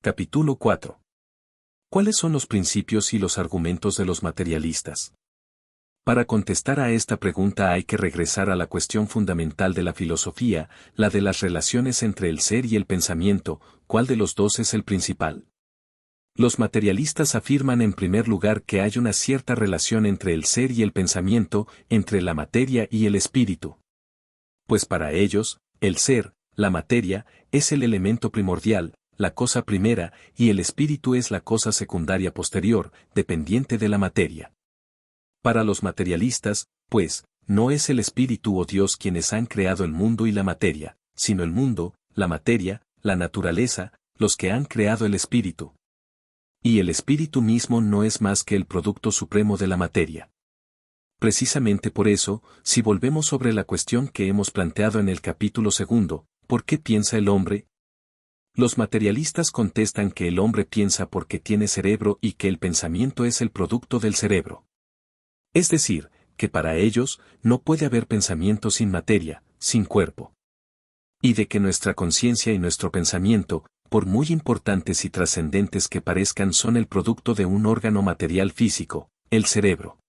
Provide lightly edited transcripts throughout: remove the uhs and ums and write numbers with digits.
Capítulo 4. ¿Cuáles son los principios y los argumentos de los materialistas? Para contestar a esta pregunta hay que regresar a la cuestión fundamental de la filosofía, la de las relaciones entre el ser y el pensamiento, ¿cuál de los dos es el principal? Los materialistas afirman en primer lugar que hay una cierta relación entre el ser y el pensamiento, entre la materia y el espíritu. Pues para ellos, el ser, la materia, es el elemento primordial, la cosa primera, y el espíritu es la cosa secundaria posterior, dependiente de la materia. Para los materialistas, pues, no es el espíritu o Dios quienes han creado el mundo y la materia, sino el mundo, la materia, la naturaleza, los que han creado el espíritu. Y el espíritu mismo no es más que el producto supremo de la materia. Precisamente por eso, si volvemos sobre la cuestión que hemos planteado en el capítulo 2, ¿por qué piensa el hombre? Los materialistas contestan que el hombre piensa porque tiene cerebro y que el pensamiento es el producto del cerebro. Es decir, que para ellos no puede haber pensamiento sin materia, sin cuerpo. Y de que nuestra conciencia y nuestro pensamiento, por muy importantes y trascendentes que parezcan, son el producto de un órgano material físico, el cerebro.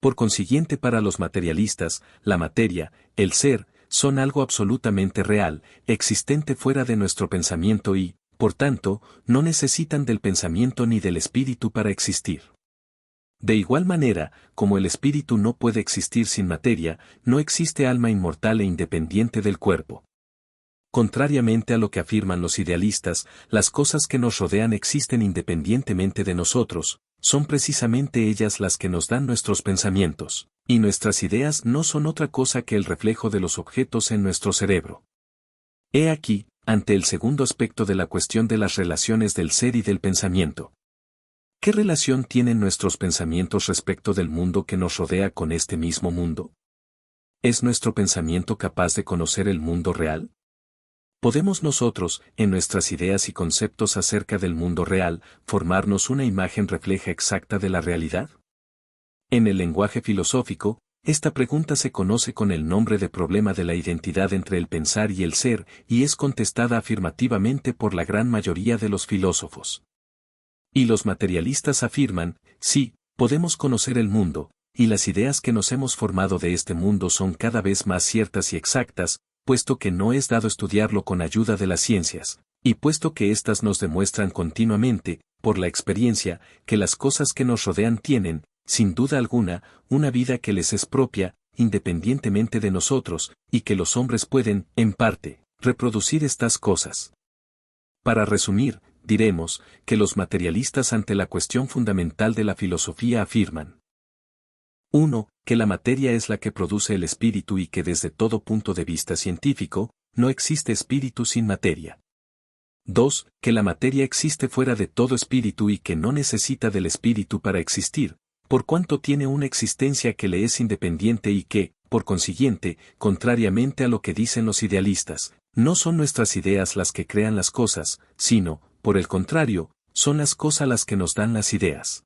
Por consiguiente, para los materialistas, la materia, el ser, son algo absolutamente real, existente fuera de nuestro pensamiento y, por tanto, no necesitan del pensamiento ni del espíritu para existir. De igual manera, como el espíritu no puede existir sin materia, no existe alma inmortal e independiente del cuerpo. Contrariamente a lo que afirman los idealistas, las cosas que nos rodean existen independientemente de nosotros, son precisamente ellas las que nos dan nuestros pensamientos. Y nuestras ideas no son otra cosa que el reflejo de los objetos en nuestro cerebro. He aquí, ante el segundo aspecto de la cuestión de las relaciones del ser y del pensamiento. ¿Qué relación tienen nuestros pensamientos respecto del mundo que nos rodea con este mismo mundo? ¿Es nuestro pensamiento capaz de conocer el mundo real? ¿Podemos nosotros, en nuestras ideas y conceptos acerca del mundo real, formarnos una imagen refleja exacta de la realidad? En el lenguaje filosófico, esta pregunta se conoce con el nombre de problema de la identidad entre el pensar y el ser, y es contestada afirmativamente por la gran mayoría de los filósofos. Y los materialistas afirman, sí, podemos conocer el mundo, y las ideas que nos hemos formado de este mundo son cada vez más ciertas y exactas, puesto que no es dado estudiarlo con ayuda de las ciencias, y puesto que éstas nos demuestran continuamente, por la experiencia, que las cosas que nos rodean tienen, sin duda alguna, una vida que les es propia, independientemente de nosotros, y que los hombres pueden, en parte, reproducir estas cosas. Para resumir, diremos, que los materialistas ante la cuestión fundamental de la filosofía afirman: 1. Que la materia es la que produce el espíritu y que desde todo punto de vista científico, no existe espíritu sin materia. 2. Que la materia existe fuera de todo espíritu y que no necesita del espíritu para existir, por cuanto tiene una existencia que le es independiente y que, por consiguiente, contrariamente a lo que dicen los idealistas, no son nuestras ideas las que crean las cosas, sino, por el contrario, son las cosas las que nos dan las ideas.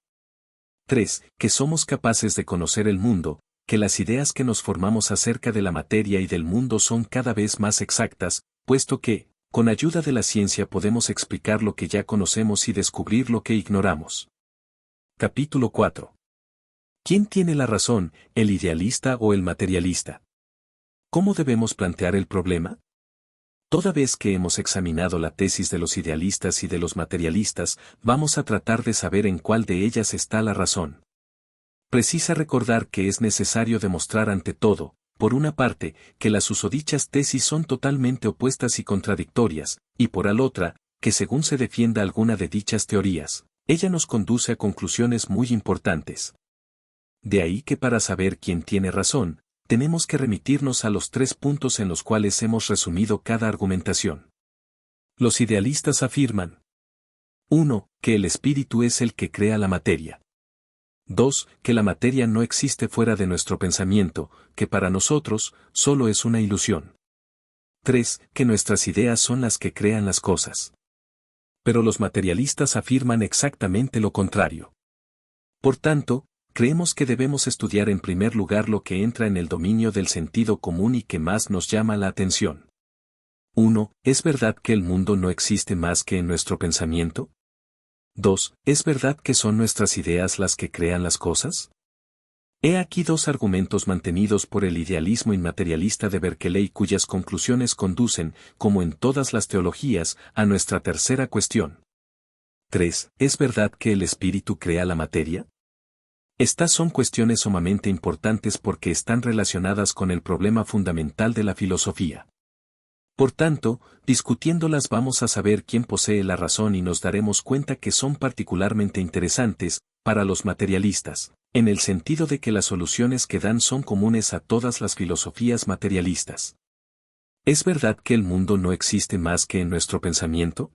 3. Que somos capaces de conocer el mundo, que las ideas que nos formamos acerca de la materia y del mundo son cada vez más exactas, puesto que, con ayuda de la ciencia podemos explicar lo que ya conocemos y descubrir lo que ignoramos. Capítulo 4. ¿Quién tiene la razón, el idealista o el materialista? ¿Cómo debemos plantear el problema? Toda vez que hemos examinado la tesis de los idealistas y de los materialistas, vamos a tratar de saber en cuál de ellas está la razón. Precisa recordar que es necesario demostrar ante todo, por una parte, que las susodichas tesis son totalmente opuestas y contradictorias, y por la otra, que según se defienda alguna de dichas teorías, ella nos conduce a conclusiones muy importantes. De ahí que para saber quién tiene razón, tenemos que remitirnos a los 3 puntos en los cuales hemos resumido cada argumentación. Los idealistas afirman: 1. Que el espíritu es el que crea la materia. 2. Que la materia no existe fuera de nuestro pensamiento, que para nosotros, solo es una ilusión. 3. Que nuestras ideas son las que crean las cosas. Pero los materialistas afirman exactamente lo contrario. Por tanto, creemos que debemos estudiar en primer lugar lo que entra en el dominio del sentido común y que más nos llama la atención. 1. ¿Es verdad que el mundo no existe más que en nuestro pensamiento? 2. ¿Es verdad que son nuestras ideas las que crean las cosas? He aquí dos argumentos mantenidos por el idealismo inmaterialista de Berkeley cuyas conclusiones conducen, como en todas las teologías, a nuestra tercera cuestión. 3. ¿Es verdad que el espíritu crea la materia? Estas son cuestiones sumamente importantes porque están relacionadas con el problema fundamental de la filosofía. Por tanto, discutiéndolas vamos a saber quién posee la razón y nos daremos cuenta que son particularmente interesantes, para los materialistas, en el sentido de que las soluciones que dan son comunes a todas las filosofías materialistas. ¿Es verdad que el mundo no existe más que en nuestro pensamiento?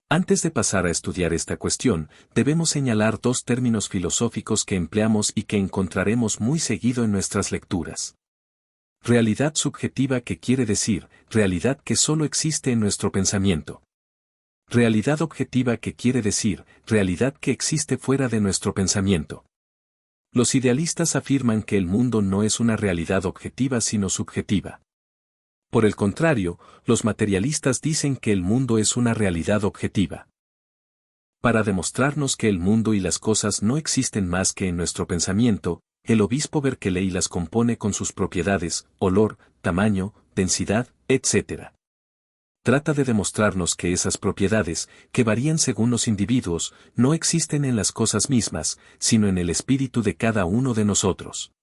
Antes de pasar a estudiar esta cuestión, debemos señalar dos términos filosóficos que empleamos y que encontraremos muy seguido en nuestras lecturas. Realidad subjetiva, que quiere decir, realidad que solo existe en nuestro pensamiento. Realidad objetiva, que quiere decir, realidad que existe fuera de nuestro pensamiento. Los idealistas afirman que el mundo no es una realidad objetiva sino subjetiva. Por el contrario, los materialistas dicen que el mundo es una realidad objetiva. Para demostrarnos que el mundo y las cosas no existen más que en nuestro pensamiento, el obispo Berkeley las compone con sus propiedades, olor, tamaño, densidad, etc. Trata de demostrarnos que esas propiedades, que varían según los individuos, no existen en las cosas mismas, sino en el espíritu de cada uno de nosotros.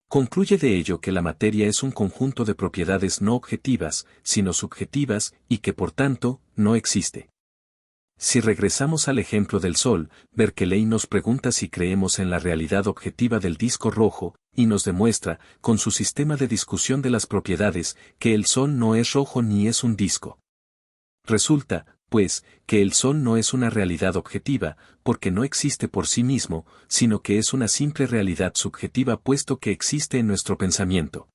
Concluye de ello que la materia es un conjunto de propiedades no objetivas, sino subjetivas, y que por tanto, no existe. Si regresamos al ejemplo del Sol, Berkeley nos pregunta si creemos en la realidad objetiva del disco rojo, y nos demuestra, con su sistema de discusión de las propiedades, que el Sol no es rojo ni es un disco. Resulta, pues, que el Sol no es una realidad objetiva, porque no existe por sí mismo, sino que es una simple realidad subjetiva puesto que existe en nuestro pensamiento.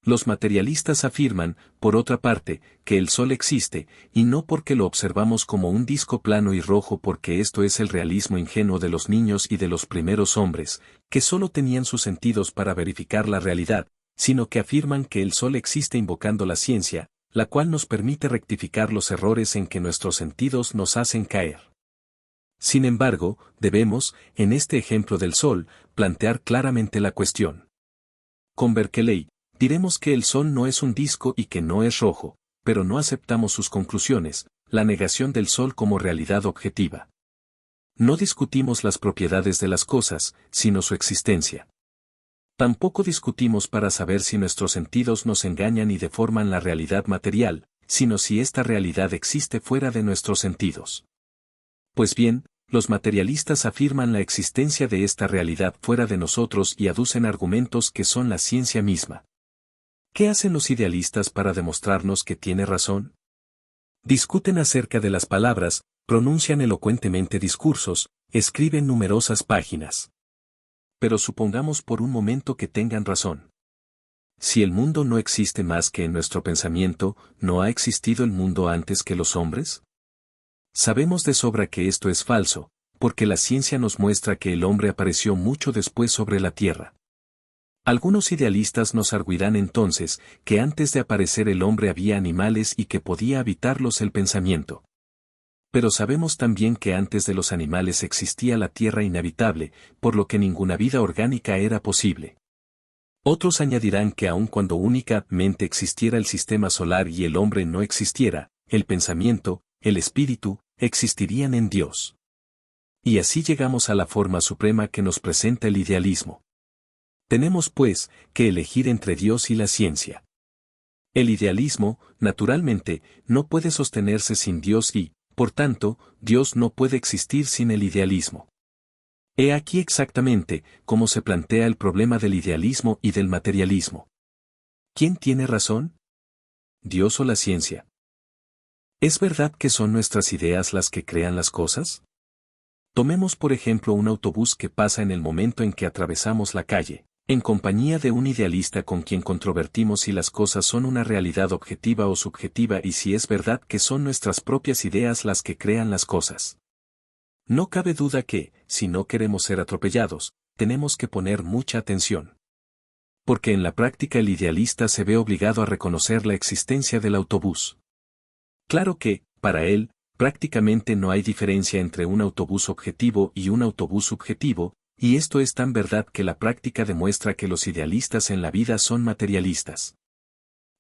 Los materialistas afirman, por otra parte, que el Sol existe, y no porque lo observamos como un disco plano y rojo, porque esto es el realismo ingenuo de los niños y de los primeros hombres, que solo tenían sus sentidos para verificar la realidad, sino que afirman que el Sol existe invocando la ciencia, la cual nos permite rectificar los errores en que nuestros sentidos nos hacen caer. Sin embargo, debemos, en este ejemplo del Sol, plantear claramente la cuestión. Con Berkeley, diremos que el Sol no es un disco y que no es rojo, pero no aceptamos sus conclusiones, la negación del Sol como realidad objetiva. No discutimos las propiedades de las cosas, sino su existencia. Tampoco discutimos para saber si nuestros sentidos nos engañan y deforman la realidad material, sino si esta realidad existe fuera de nuestros sentidos. Pues bien, los materialistas afirman la existencia de esta realidad fuera de nosotros y aducen argumentos que son la ciencia misma. ¿Qué hacen los idealistas para demostrarnos que tiene razón? Discuten acerca de las palabras, pronuncian elocuentemente discursos, escriben numerosas páginas. Pero supongamos por un momento que tengan razón. Si el mundo no existe más que en nuestro pensamiento, ¿no ha existido el mundo antes que los hombres? Sabemos de sobra que esto es falso, porque la ciencia nos muestra que el hombre apareció mucho después sobre la tierra. Algunos idealistas nos arguirán entonces que antes de aparecer el hombre había animales y que podía habitarlos el pensamiento. Pero sabemos también que antes de los animales existía la tierra inhabitable, por lo que ninguna vida orgánica era posible. Otros añadirán que aun cuando únicamente existiera el sistema solar y el hombre no existiera, el pensamiento, el espíritu, existirían en Dios. Y así llegamos a la forma suprema que nos presenta el idealismo. Tenemos, pues, que elegir entre Dios y la ciencia. El idealismo, naturalmente, no puede sostenerse sin Dios y, por tanto, Dios no puede existir sin el idealismo. He aquí exactamente cómo se plantea el problema del idealismo y del materialismo. ¿Quién tiene razón? ¿Dios o la ciencia? ¿Es verdad que son nuestras ideas las que crean las cosas? Tomemos por ejemplo un autobús que pasa en el momento en que atravesamos la calle, en compañía de un idealista con quien controvertimos si las cosas son una realidad objetiva o subjetiva y si es verdad que son nuestras propias ideas las que crean las cosas. No cabe duda que, si no queremos ser atropellados, tenemos que poner mucha atención. Porque en la práctica el idealista se ve obligado a reconocer la existencia del autobús. Claro que, para él, prácticamente no hay diferencia entre un autobús objetivo y un autobús subjetivo, y esto es tan verdad que la práctica demuestra que los idealistas en la vida son materialistas.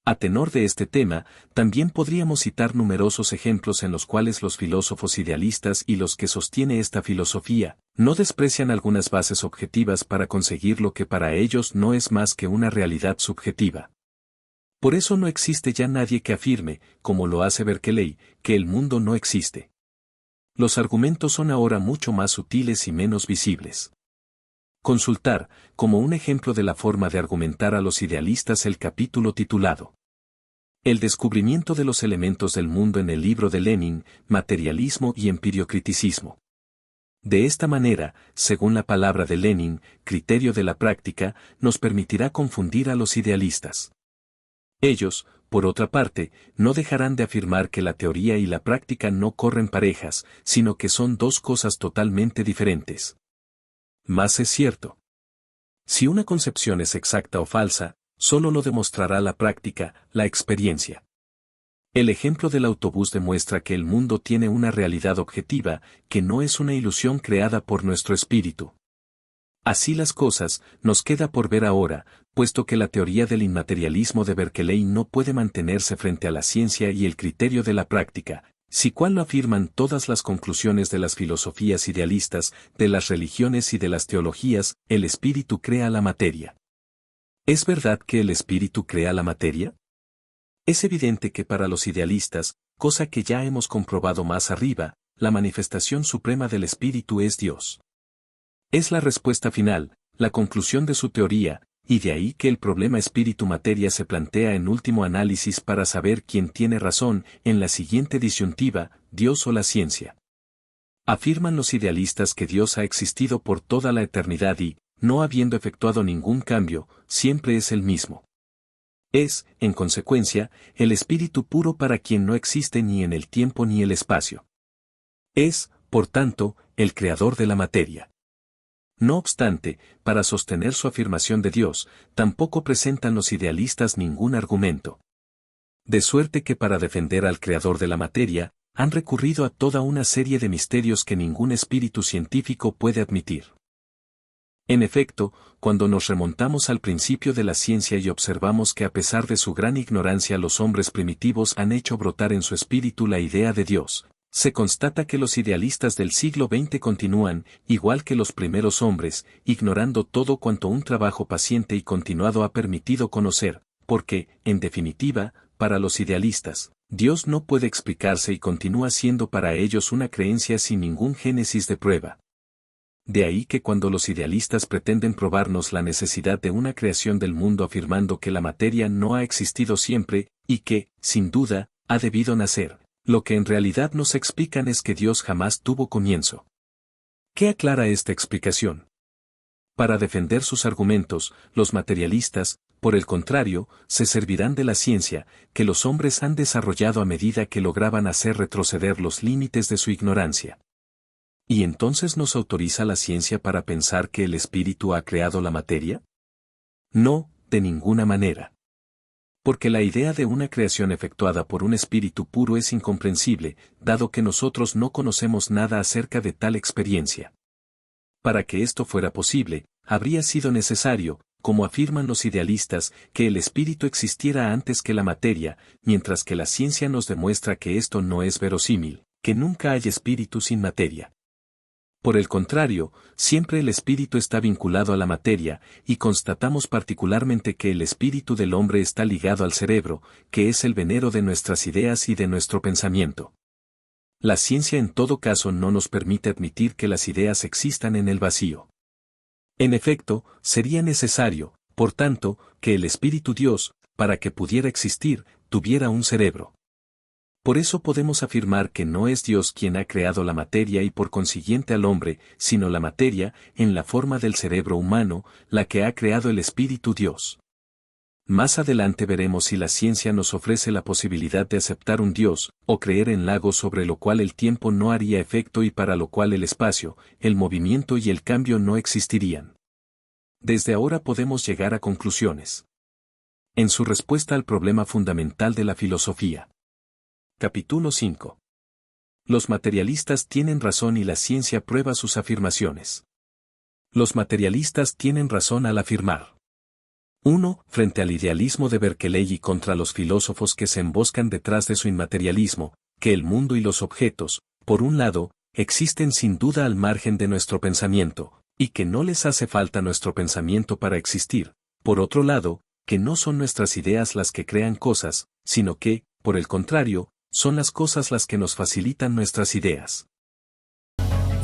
A tenor de este tema, también podríamos citar numerosos ejemplos en los cuales los filósofos idealistas y los que sostiene esta filosofía, no desprecian algunas bases objetivas para conseguir lo que para ellos no es más que una realidad subjetiva. Por eso no existe ya nadie que afirme, como lo hace Berkeley, que el mundo no existe. Los argumentos son ahora mucho más sutiles y menos visibles. Consultar, como un ejemplo de la forma de argumentar a los idealistas, el capítulo titulado El descubrimiento de los elementos del mundo en el libro de Lenin, Materialismo y Empiriocriticismo. De esta manera, según la palabra de Lenin, criterio de la práctica, nos permitirá confundir a los idealistas. Ellos, por otra parte, no dejarán de afirmar que la teoría y la práctica no corren parejas, sino que son dos cosas totalmente diferentes. Más es cierto. Si una concepción es exacta o falsa, solo lo demostrará la práctica, la experiencia. El ejemplo del autobús demuestra que el mundo tiene una realidad objetiva, que no es una ilusión creada por nuestro espíritu. Así las cosas, nos queda por ver ahora, puesto que la teoría del inmaterialismo de Berkeley no puede mantenerse frente a la ciencia y el criterio de la práctica, si cual lo afirman todas las conclusiones de las filosofías idealistas, de las religiones y de las teologías, el espíritu crea la materia. ¿Es verdad que el espíritu crea la materia? Es evidente que para los idealistas, cosa que ya hemos comprobado más arriba, la manifestación suprema del espíritu es Dios. Es la respuesta final, la conclusión de su teoría, y de ahí que el problema espíritu-materia se plantea en último análisis para saber quién tiene razón, en la siguiente disyuntiva, Dios o la ciencia. Afirman los idealistas que Dios ha existido por toda la eternidad y, no habiendo efectuado ningún cambio, siempre es el mismo. Es, en consecuencia, el espíritu puro para quien no existe ni en el tiempo ni el espacio. Es, por tanto, el creador de la materia. No obstante, para sostener su afirmación de Dios, tampoco presentan los idealistas ningún argumento. De suerte que para defender al creador de la materia, han recurrido a toda una serie de misterios que ningún espíritu científico puede admitir. En efecto, cuando nos remontamos al principio de la ciencia y observamos que a pesar de su gran ignorancia los hombres primitivos han hecho brotar en su espíritu la idea de Dios, se constata que los idealistas del siglo XX continúan, igual que los primeros hombres, ignorando todo cuanto un trabajo paciente y continuado ha permitido conocer, porque, en definitiva, para los idealistas, Dios no puede explicarse y continúa siendo para ellos una creencia sin ningún génesis de prueba. De ahí que cuando los idealistas pretenden probarnos la necesidad de una creación del mundo afirmando que la materia no ha existido siempre, y que, sin duda, ha debido nacer, lo que en realidad nos explican es que Dios jamás tuvo comienzo. ¿Qué aclara esta explicación? Para defender sus argumentos, los materialistas, por el contrario, se servirán de la ciencia, que los hombres han desarrollado a medida que lograban hacer retroceder los límites de su ignorancia. ¿Y entonces nos autoriza la ciencia para pensar que el espíritu ha creado la materia? No, de ninguna manera. Porque la idea de una creación efectuada por un espíritu puro es incomprensible, dado que nosotros no conocemos nada acerca de tal experiencia. Para que esto fuera posible, habría sido necesario, como afirman los idealistas, que el espíritu existiera antes que la materia, mientras que la ciencia nos demuestra que esto no es verosímil, que nunca hay espíritu sin materia. Por el contrario, siempre el espíritu está vinculado a la materia, y constatamos particularmente que el espíritu del hombre está ligado al cerebro, que es el venero de nuestras ideas y de nuestro pensamiento. La ciencia en todo caso no nos permite admitir que las ideas existan en el vacío. En efecto, sería necesario, por tanto, que el espíritu Dios, para que pudiera existir, tuviera un cerebro. Por eso podemos afirmar que no es Dios quien ha creado la materia y por consiguiente al hombre, sino la materia, en la forma del cerebro humano, la que ha creado el Espíritu Dios. Más adelante veremos si la ciencia nos ofrece la posibilidad de aceptar un Dios, o creer en algo sobre lo cual el tiempo no haría efecto y para lo cual el espacio, el movimiento y el cambio no existirían. Desde ahora podemos llegar a conclusiones. En su respuesta al problema fundamental de la filosofía. Capítulo 5. Los materialistas tienen razón y la ciencia prueba sus afirmaciones. Los materialistas tienen razón al afirmar. 1. Frente al idealismo de Berkeley y contra los filósofos que se emboscan detrás de su inmaterialismo, que el mundo y los objetos, por un lado, existen sin duda al margen de nuestro pensamiento, y que no les hace falta nuestro pensamiento para existir, por otro lado, que no son nuestras ideas las que crean cosas, sino que, por el contrario, son las cosas las que nos facilitan nuestras ideas.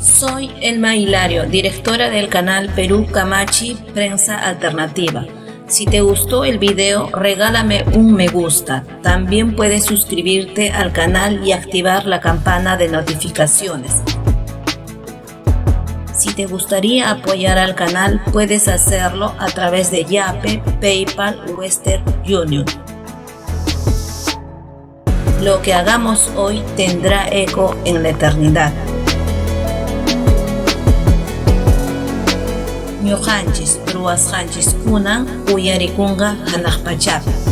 Soy Elma Hilario, directora del canal Perú Camachi Prensa Alternativa. Si te gustó el video, regálame un me gusta. También puedes suscribirte al canal y activar la campana de notificaciones. Si te gustaría apoyar al canal, puedes hacerlo a través de Yape, PayPal o Western Union. Lo que hagamos hoy tendrá eco en la eternidad. Ñuqanchis ruwasqanchis kunan uyarikunqa hanaqpachapi.